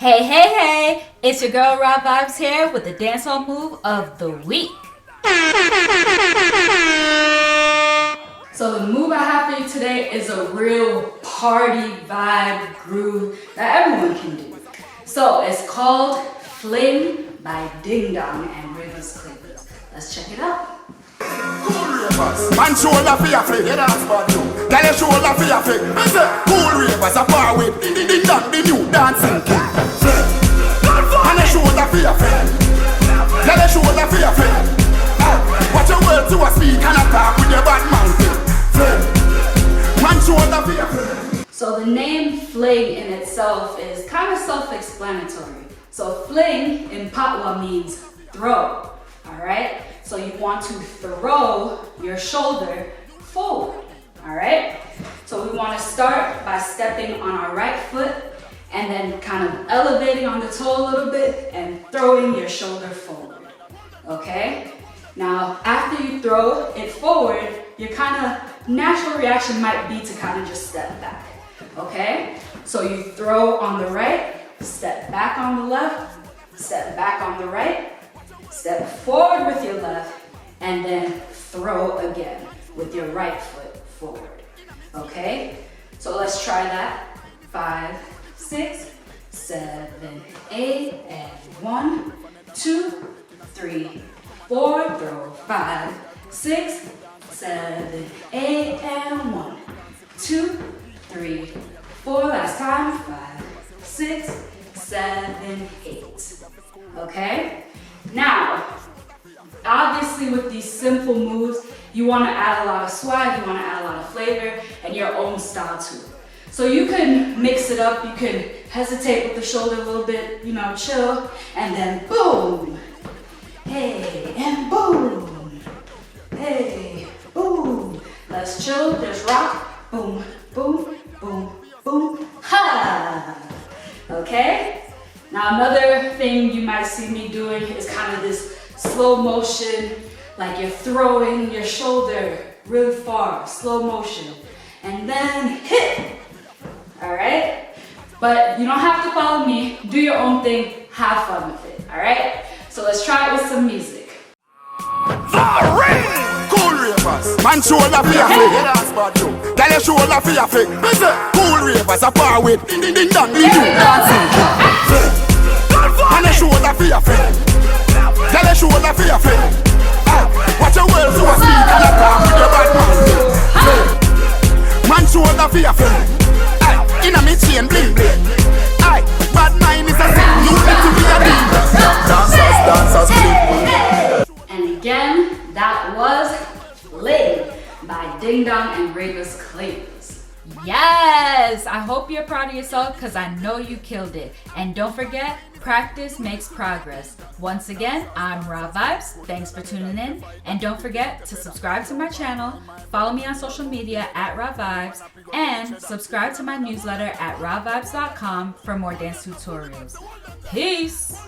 Hey, hey, hey! It's your girl Raah Vibez here with the dancehall move of the week. So the move I have for you today is a real party vibe groove that everyone can do. So it's called Fling by Ding Dong and Raah Vibez. Let's check it out. Kool Ravers, man shoulder for your flick, yeah that's bad too. Girl your shoulder for your flick, I say Kool Ravers a par with Ding Dong, the new dancing king. Man your shoulder for your flick, girl your shoulder for your flick. Watch your words to a speak and a talk with your bad mouth. Man shoulder for your flick. So the name Fling in itself is kind of self-explanatory. So Fling in Patwa means throw, all right? So you want to throw your shoulder forward, all right? So we want to start by stepping on our right foot and then kind of elevating on the toe a little bit and throwing your shoulder forward, okay? Now, after you throw it forward, your kind of natural reaction might be to kind of just step back, okay? So you throw on the right, step back on the left, step back on the right, step forward with your left, and then throw again with your right foot forward, okay? So let's try that. 5, 6, 7, 8, and 1, 2, 3, 4, throw 5, 6, 7, 8, and 1, 2, 3, 4, last time, 5, 6, 7, 8, okay? Now, obviously with these simple moves, you want to add a lot of swag, you want to add a lot of flavor, and your own style to it. So you can mix it up, you can hesitate with the shoulder a little bit, you know, chill, and then boom, hey, and boom, hey, boom. Let's chill, just rock, boom, boom, boom, boom, ha! Okay? Now another thing you might see me doing is kind of this slow motion, like you're throwing your shoulder really far, slow motion, and then hit, all right? But you don't have to follow me, do your own thing, have fun with it, all right? So let's try it with some music. Kool Ravers, man shoulder for your flick, yeah that's bad too. Girl your shoulder for your flick, I say Kool Ravers a par with Ding Dong, the new dancing king. Man your shoulder for your flick, girl your shoulder for your flick. Watch your words to a speak and a talk with your bad mouth. Man shoulder for your flick, inna me chain bling bling. Bad mind is a sin, you need to be a demon. Dancers, bling. And again, that was Fling by Ding Dong and Raah Vibez. Yes! I hope you're proud of yourself because I know you killed it. And don't forget, practice makes progress. Once again, I'm Raah Vibez. Thanks for tuning in. And don't forget to subscribe to my channel, follow me on social media at Raah Vibez, and subscribe to my newsletter at raahvibez.com for more dance tutorials. Peace!